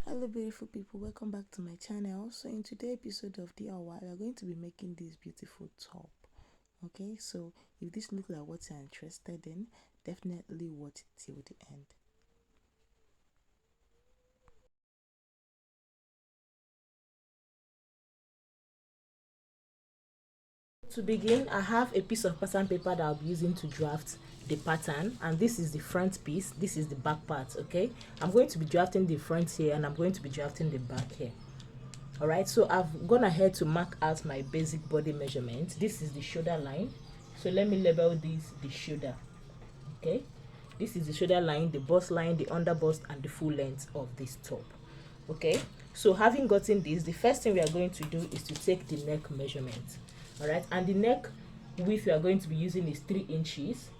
Hello beautiful people, welcome back to my channel. So in today's episode of DIY, we are going to be making this beautiful top. Okay, so if this looks like what you're interested in, definitely watch it till the end. To begin, I have a piece of pattern paper that I'll be using to draft the pattern, and this is the front piece, this is the back part. Okay, I'm going to be drafting the front here and I'm going to be drafting the back here. Alright, so I've gone ahead to mark out my basic body measurement. This is the shoulder line, so let me label this the shoulder. Okay, this is the shoulder line, the bust line, the under bust, and the full length of this top. Okay, so having gotten this, the first thing we are going to do is to take the neck measurement. Alright, and the neck width we are going to be using is 3 inches.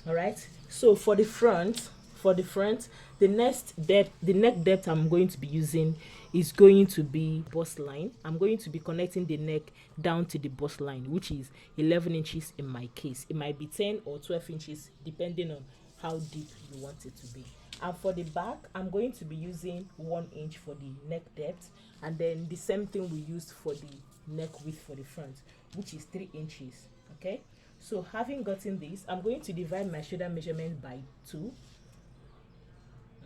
Alright, so for the front, the neck depth I'm going to be using is going to be bust line. I'm going to be connecting the neck down to the bust line, which is 11 inches in my case. It might be 10 or 12 inches depending on how deep you want it to be. And for the back, I'm going to be using 1 inch for the neck depth, and then the same thing we used for the neck width for the front, which is 3 inches. Okay, so having gotten this, I'm going to divide my shoulder measurement by 2.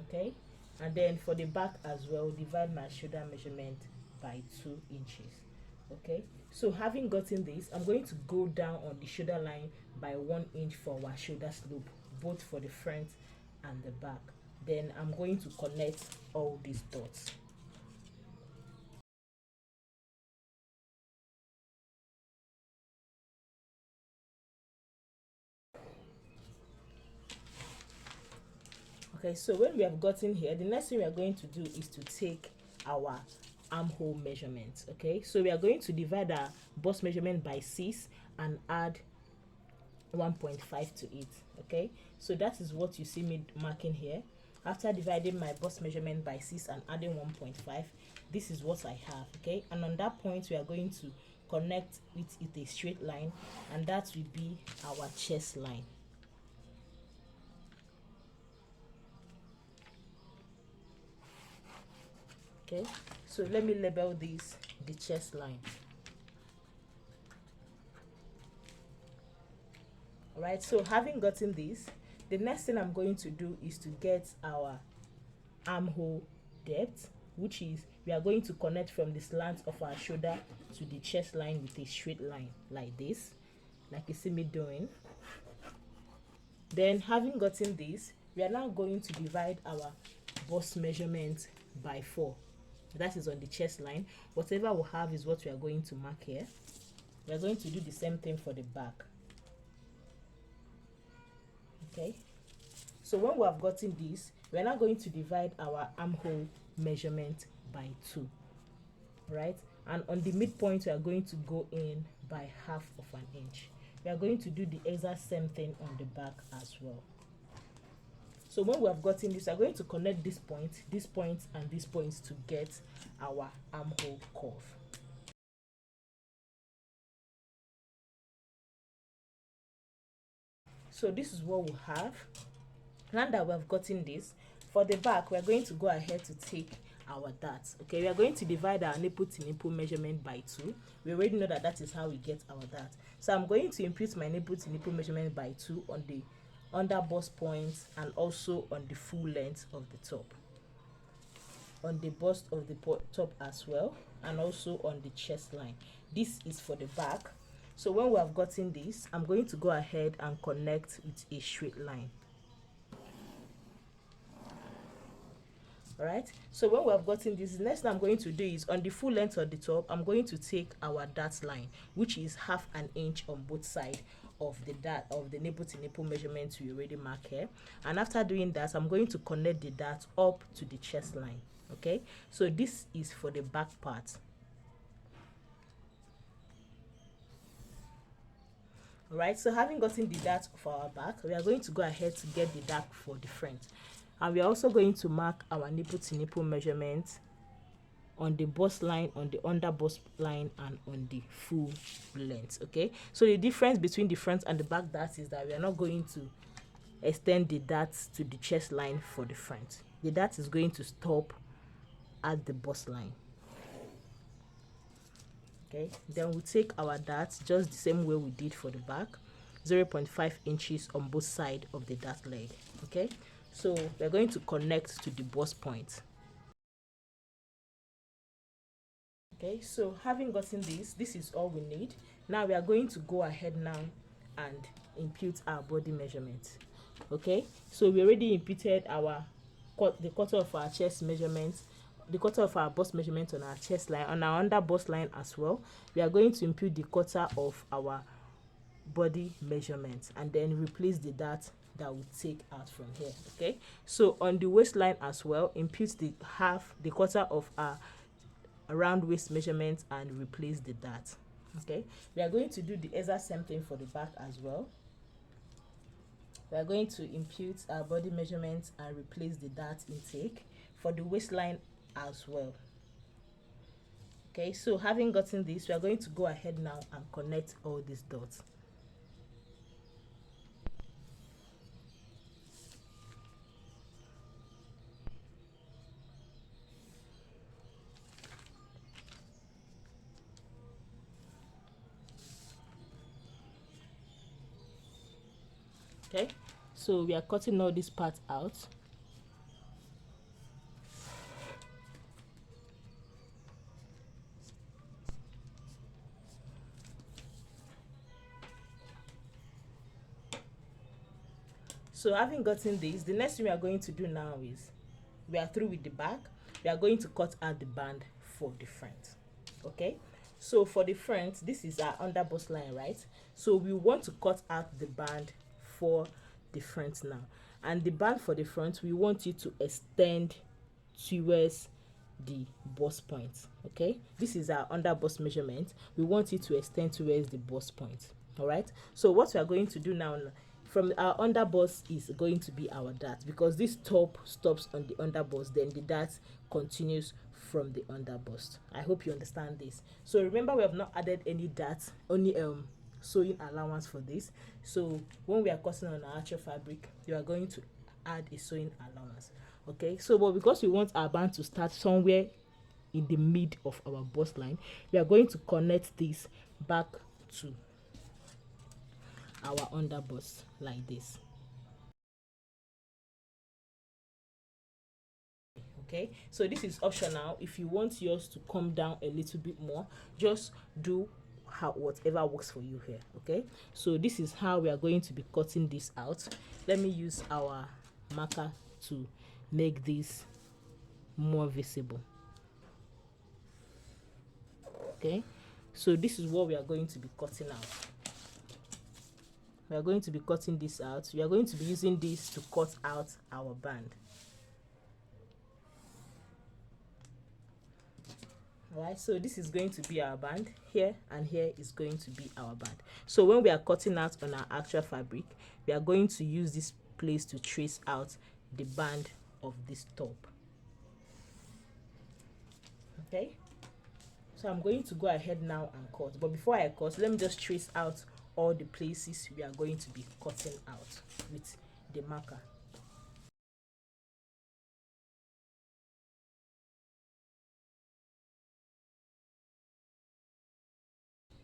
Okay, and then for the back as well, divide my shoulder measurement by 2 inches. Okay, so having gotten this, I'm going to go down on the shoulder line by 1 inch for our shoulder slope, both for the front and the back. Then I'm going to connect all these dots. Okay, so when we have gotten here, the next thing we are going to do is to take our armhole measurement. Okay, so we are going to divide our bust measurement by 6 and add 1.5 to it. Okay, so that is what you see me marking here. After dividing my bust measurement by 6 and adding 1.5, this is what I have. Okay, and on that point we are going to connect with it a straight line, and that will be our chest line. Okay, so let me label this the chest line. Alright, so having gotten this, the next thing I'm going to do is to get our armhole depth, which is we are going to connect from the slant of our shoulder to the chest line with a straight line like this, like you see me doing. Then having gotten this, we are now going to divide our bust measurement by 4. That is on the chest line. Whatever we have is what we are going to mark here. We are going to do the same thing for the back. Okay, so when we have gotten this, we are now going to divide our armhole measurement by 2. Right, and on the midpoint we are going to go in by 1/2 of an inch. We are going to do the exact same thing on the back as well. So when we have gotten this, we are going to connect this point, and this point to get our armhole curve. So this is what we have. Now that we have gotten this, for the back we are going to go ahead to take our darts. Okay, we are going to divide our nipple to nipple measurement by 2. We already know that that is how we get our dart. So I'm going to input my nipple to nipple measurement by 2 on the under bust points and also on the full length of the top, on the bust of the top as well, and also on the chest line. This is for the back. So when we have gotten this, I'm going to go ahead and connect with a straight line. Alright, so when we have gotten this, the next thing I'm going to do is on the full length of the top, I'm going to take our dart line, which is 1/2 an inch on both sides of the dart of the nipple to nipple measurement we already mark here. And after doing that, I'm going to connect the dart up to the chest line. Okay, so this is for the back part. Alright, so having gotten the dart for our back, we are going to go ahead to get the dart for the front. And we are also going to mark our nipple to nipple measurement on the bust line, on the under bust line, and on the full length. Okay, so the difference between the front and the back dart is that we are not going to extend the dart to the chest line for the front. The dart is going to stop at the bust line. Okay, then we take our dart just the same way we did for the back, 0.5 inches on both sides of the dart leg. Okay, so we're going to connect to the bust point. Okay, so having gotten this is all we need. Now we are going to go ahead now and impute our body measurement. Okay, so we already imputed the quarter of our chest measurement, the quarter of our bust measurement on our chest line, on our under bust line as well. We are going to impute the quarter of our body measurement and then replace the dart that we take out from here. Okay, so on the waistline as well, impute the quarter of our around waist measurement and replace the dart. Okay, we are going to do the exact same thing for the back as well. We are going to impute our body measurements and replace the dart intake for the waistline as well. Okay, so having gotten this, we are going to go ahead now and connect all these dots. Okay, so we are cutting all this part out. So having gotten this, the next thing we are going to do now is, we are through with the back, we are going to cut out the band for the front. Okay, so for the front, this is our under bust line, right? So we want to cut out the band for the front now, and the band for the front, we want you to extend towards the bust point. Okay, this is our under bust measurement. We want it to extend towards the bust point. All right, so what we are going to do now, from our under bust is going to be our dart, because this top stops on the under bust, then the dart continues from the under bust. I hope you understand this. So remember, we have not added any dart, only sewing allowance for this. So when we are cutting on our actual fabric, you are going to add a sewing allowance. Okay, so but because we want our band to start somewhere in the mid of our bust line, we are going to connect this back to our under bust like this. Okay, so this is optional. If you want yours to come down a little bit more, just do whatever works for you here. Okay, so this is how we are going to be cutting this out. Let me use our marker to make this more visible. Okay, so this is what we are going to be cutting out. We are going to be cutting this out. We are going to be using this to cut out our band. Alright, so this is going to be our band here, and here is going to be our band. So when we are cutting out on our actual fabric, we are going to use this place to trace out the band of this top. Okay, so I'm going to go ahead now and cut, but before I cut, let me just trace out all the places we are going to be cutting out with the marker.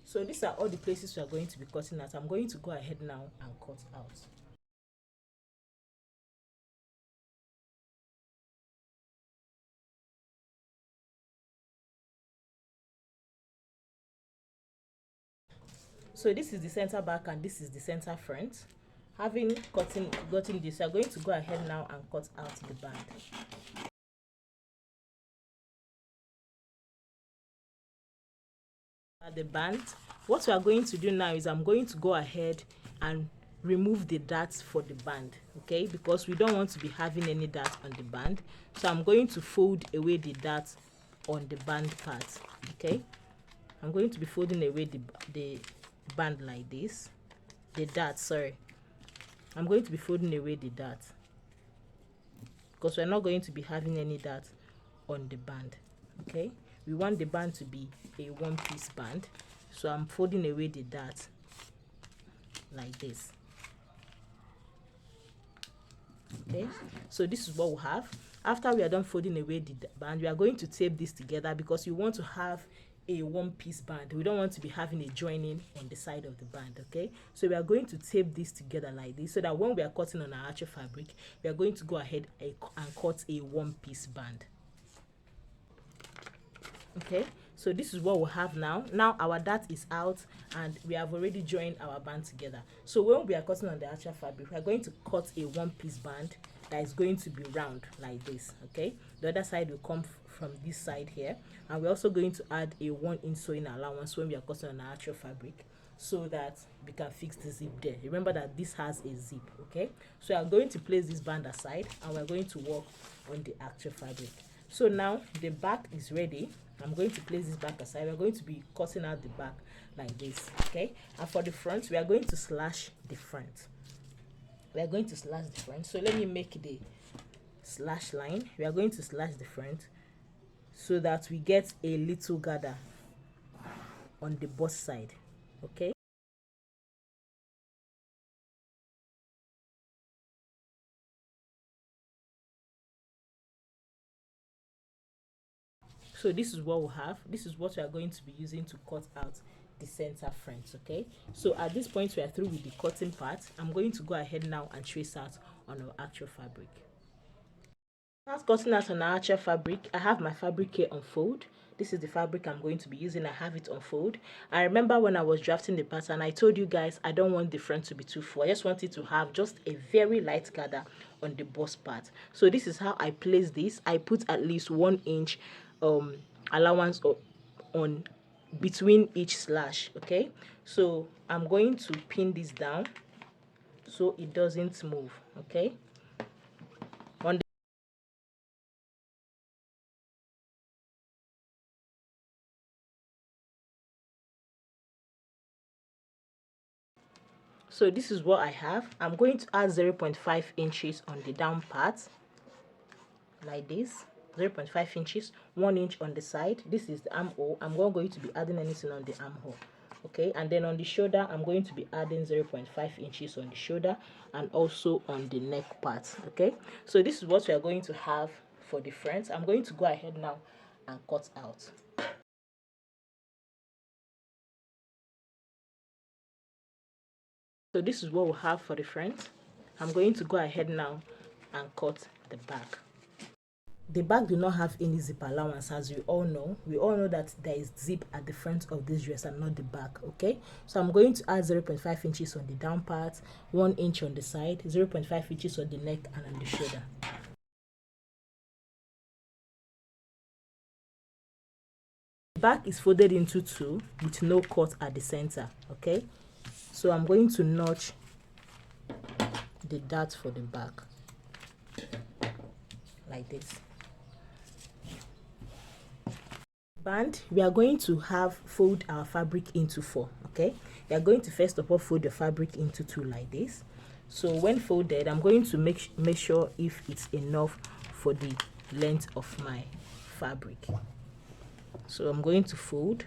So these are all the places we are going to be cutting out. I'm going to go ahead now and cut out. So this is the center back and this is the center front. Having gotten this, we are going to go ahead now and cut out the band. The band, what we are going to do now is I'm going to go ahead and remove the darts for the band, okay, because we don't want to be having any dart on the band. So I'm going to fold away the dart on the band part. Okay, I'm going to be folding away the band like this, the dart, sorry, I'm going to be folding away the dart because we're not going to be having any dart on the band. Okay, we want the band to be a one-piece band, so I'm folding away the dart like this. Okay, so this is what we have. After we are done folding away the band, we are going to tape this together because you want to have a one-piece band. We don't want to be having a joining on the side of the band. Okay, so we are going to tape this together like this, so that when we are cutting on our actual fabric, we are going to go ahead and cut a one-piece band. Okay, so this is what we have now. Now our dart is out and we have already joined our band together. So when we are cutting on the actual fabric, we are going to cut a one-piece band that is going to be round like this. Okay, the other side will come from this side here, and we're also going to add a 1-inch sewing allowance when we are cutting on our actual fabric, so that we can fix the zip there. Remember that this has a zip. Okay, so I'm going to place this band aside and we're going to work on the actual fabric. So now the back is ready. I'm going to place this back aside. We're going to be cutting out the back like this. Okay, and for the front, we are going to slash the front. We are going to slash the front. So let me make the slash line. We are going to slash the front so that we get a little gather on the bust side. Okay, so this is what we have. This is what we are going to be using to cut out the center front. Okay, so at this point we are through with the cutting part. I'm going to go ahead now and trace out on our actual fabric. As cutting out on our actual fabric, I have my fabric here on fold. This is the fabric I'm going to be using. I have it on fold. I remember when I was drafting the pattern, I told you guys I don't want the front to be too full. I just want it to have just a very light gather on the bust part. So this is how I place this. I put at least 1 inch allowance on between each slash. Okay, so I'm going to pin this down so it doesn't move. Okay, on the so this is what I have. I'm going to add 0.5 inches on the down part like this. 0.5 inches, 1 inch on the side. This is the armhole. I'm not going to be adding anything on the armhole. Okay, and then on the shoulder, I'm going to be adding 0.5 inches on the shoulder and also on the neck part. Okay, so this is what we are going to have for the front. I'm going to go ahead now and cut out. So this is what we have for the front. I'm going to go ahead now and cut the back. The back do not have any zip allowance, as you all know. We all know that there is zip at the front of this dress and not the back. Okay, so I'm going to add 0.5 inches on the down part, 1 inch on the side, 0.5 inches on the neck and on the shoulder. The back is folded into two with no cut at the center. Okay, so I'm going to notch the dart for the back like this. Band, we are going to have fold our fabric into 4. Okay, we are going to first of all fold the fabric into 2 like this. So when folded, I'm going to make sure if it's enough for the length of my fabric. So I'm going to fold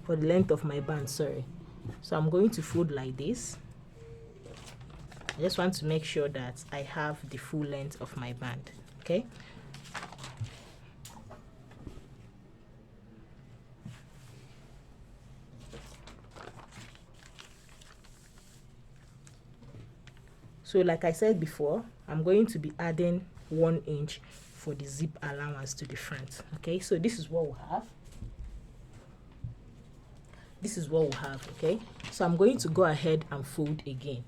for the length of my band, sorry. So I'm going to fold like this. I just want to make sure that I have the full length of my band. Okay, so like I said before, I'm going to be adding 1 inch for the zip allowance to the front. Okay, so this is what we have. This is what we have. Okay, so I'm going to go ahead and fold again.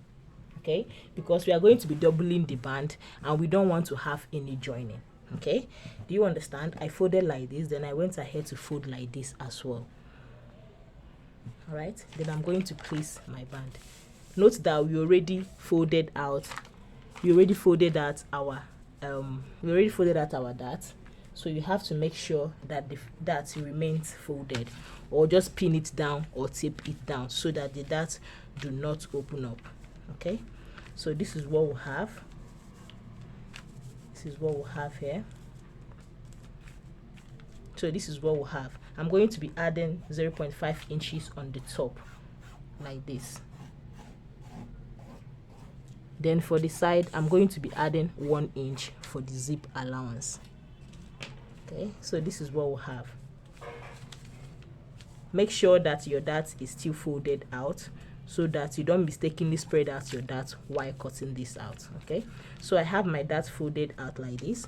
Okay, because we are going to be doubling the band and we don't want to have any joining. Okay, do you understand? I folded like this, then I went ahead to fold like this as well. All right, then I'm going to place my band. Note that we already folded out. We already folded out our dart. So you have to make sure that the dart remains folded, or just pin it down or tape it down so that the dart do not open up. Okay, so this is what we have. This is what we have here. So this is what we have. I'm going to be adding 0.5 inches on the top like this. Then for the side, I'm going to be adding 1 inch for the zip allowance. Okay, so this is what we'll have. Make sure that your dart is still folded out so that you don't mistakenly spread out your dart while cutting this out. Okay, so I have my dart folded out like this,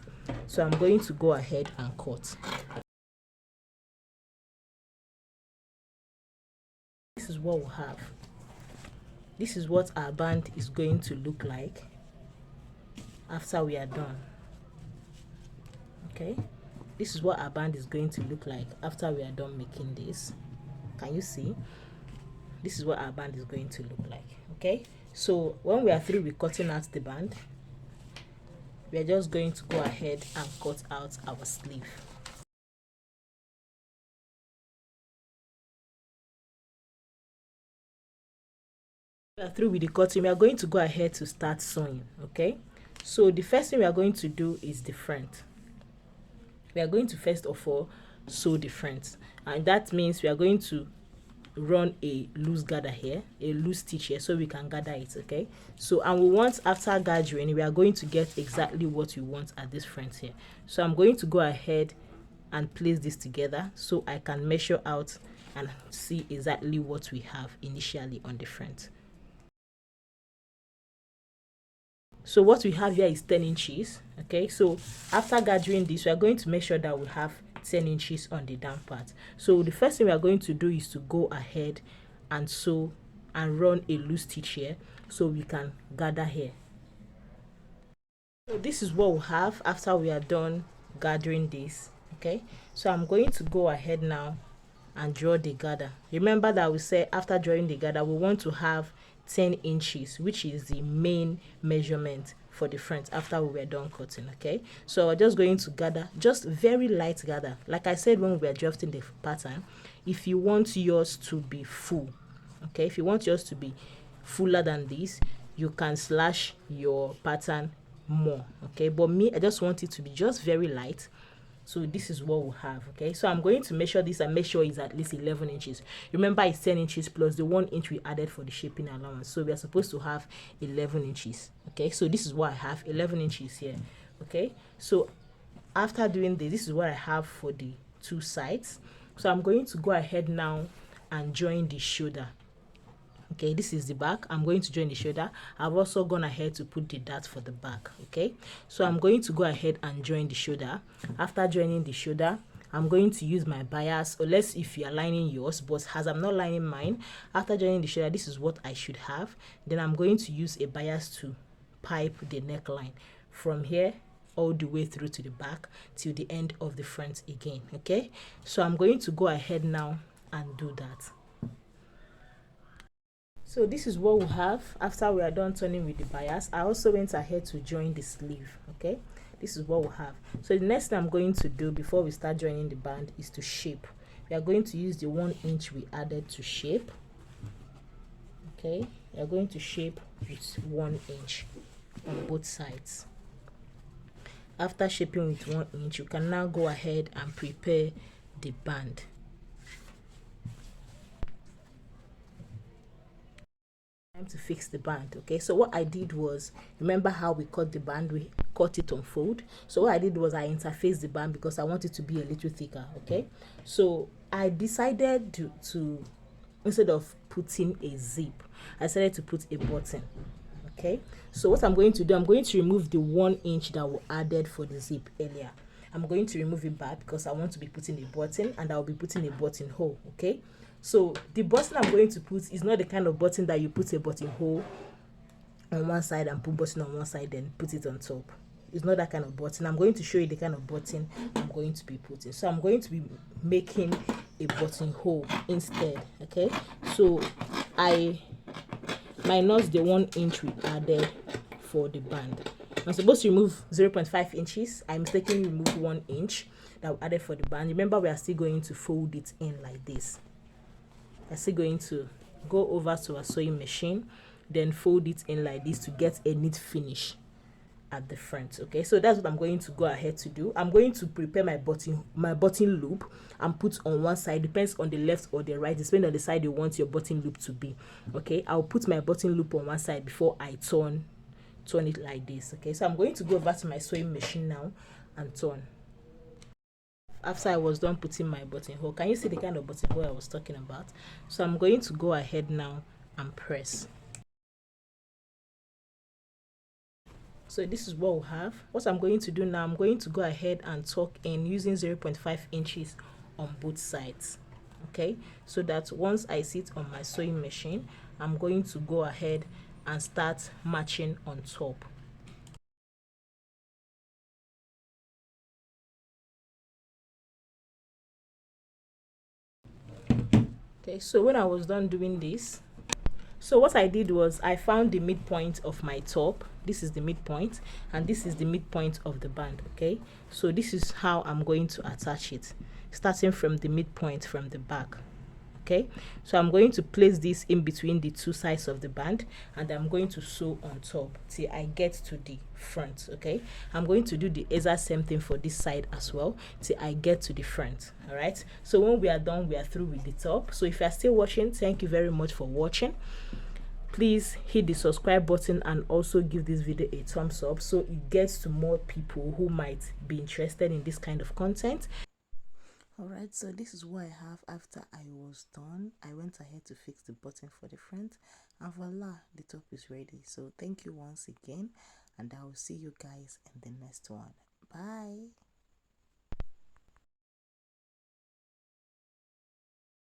so I'm going to go ahead and cut. This is what we'll have. This is what our band is going to look like after we are done. Okay, this is what our band is going to look like after we are done making this. Can you see? This is what our band is going to look like. Okay, so when we are through with cutting out the band, we are just going to go ahead and cut out our sleeve. We are through with the cutting. We are going to go ahead to start sewing. Okay, so the first thing we are going to do is the front. We are going to first of all sew the front, and that means we are going to run a loose gather here, a loose stitch here, so we can gather it. Okay, so and we want, after gathering, we are going to get exactly what we want at this front here. So I'm going to go ahead and place this together so I can measure out and see exactly what we have initially on the front. So what we have here is 10 inches. Okay, so after gathering this, we are going to make sure that we have 10 inches on the down part. So the first thing we are going to do is to go ahead and sew and run a loose stitch here so we can gather here. So this is what we have after we are done gathering this. Okay, so I'm going to go ahead now and draw the gather. Remember that we said after drawing the gather, we want to have 10 inches, which is the main measurement for the front after we were done cutting. Okay, so we're just going to gather, just very light gather. Like I said when we were drafting the pattern, if you want yours to be full, okay, if you want yours to be fuller than this, you can slash your pattern more. Okay, but me, I just want it to be just very light. So this is what we'll have. Okay, so I'm going to measure this and make sure it's at least 11 inches. Remember, it's 10 inches plus the 1 inch we added for the shaping allowance, so we are supposed to have 11 inches. Okay, so this is what I have, 11 inches here. Okay, so after doing this, this is what I have for the two sides. So I'm going to go ahead now and join the shoulder. Okay, this is the back. I'm going to join the shoulder. I've also gone ahead to put the dart for the back. Okay, so I'm going to go ahead and join the shoulder. After joining the shoulder, I'm going to use my bias, unless if you are lining yours, but as I'm not lining mine, after joining the shoulder, this is what I should have. Then I'm going to use a bias to pipe the neckline from here all the way through to the back till the end of the front again. Okay, so I'm going to go ahead now and do that. So this is what we have after we are done turning with the bias. I also went ahead to join the sleeve. Okay, this is what we have. So the next thing I'm going to do before we start joining the band is to shape. We are going to use the 1 inch we added to shape. Okay, we are going to shape with 1 inch on both sides. After shaping with 1 inch, you can now go ahead and prepare the band. Time to fix the band. Okay, so what I did was, remember how we cut the band, we cut it on fold. So what I did was I interfaced the band because I want it to be a little thicker. Okay, so I decided to instead of putting a zip, I decided to put a button. Okay, so what I'm going to do, I'm going to remove the 1 inch that we added for the zip earlier. I'm going to remove it back because I want to be putting a button, and I'll be putting a buttonhole. Okay, so the button I'm going to put is not the kind of button that you put a buttonhole on one side and put button on one side then put it on top. It's not that kind of button. I'm going to show you the kind of button I'm going to be putting. So I'm going to be making a buttonhole instead. Okay, so I minus the 1 inch we added for the band. I'm supposed to remove 0.5 inches. I mistakenly removed 1 inch that we added for the band. Remember, we are still going to fold it in like this. I'm still going to go over to our sewing machine, then fold it in like this to get a neat finish at the front. Okay, so that's what I'm going to go ahead to do. I'm going to prepare my button loop and put on one side, depends on the left or the right, depending on the side you want your button loop to be. Okay, I'll put my button loop on one side before I turn turn it like this. Okay, so I'm going to go over to my sewing machine now and turn. After I was done putting my buttonhole, can you see the kind of buttonhole I was talking about? So I'm going to go ahead now and press. So this is what we have. What I'm going to do now, I'm going to go ahead and tuck in using 0.5 inches on both sides. Okay, so that once I sit on my sewing machine, I'm going to go ahead and start matching on top. Okay, so when I was done doing this, so what I did was I found the midpoint of my top. This is the midpoint, and this is the midpoint of the band. Okay, so this is how I'm going to attach it, starting from the midpoint from the back. Okay, so I'm going to place this in between the two sides of the band, and I'm going to sew on top till I get to the front. Okay, I'm going to do the exact same thing for this side as well till I get to the front. All right, so when we are done, we are through with the top. So if you are still watching, thank you very much for watching. Please hit the subscribe button and also give this video a thumbs up so it gets to more people who might be interested in this kind of content. Alright, so this is what I have after I was done. I went ahead to fix the button for the front, and voila, the top is ready. So thank you once again, and I will see you guys in the next one. Bye.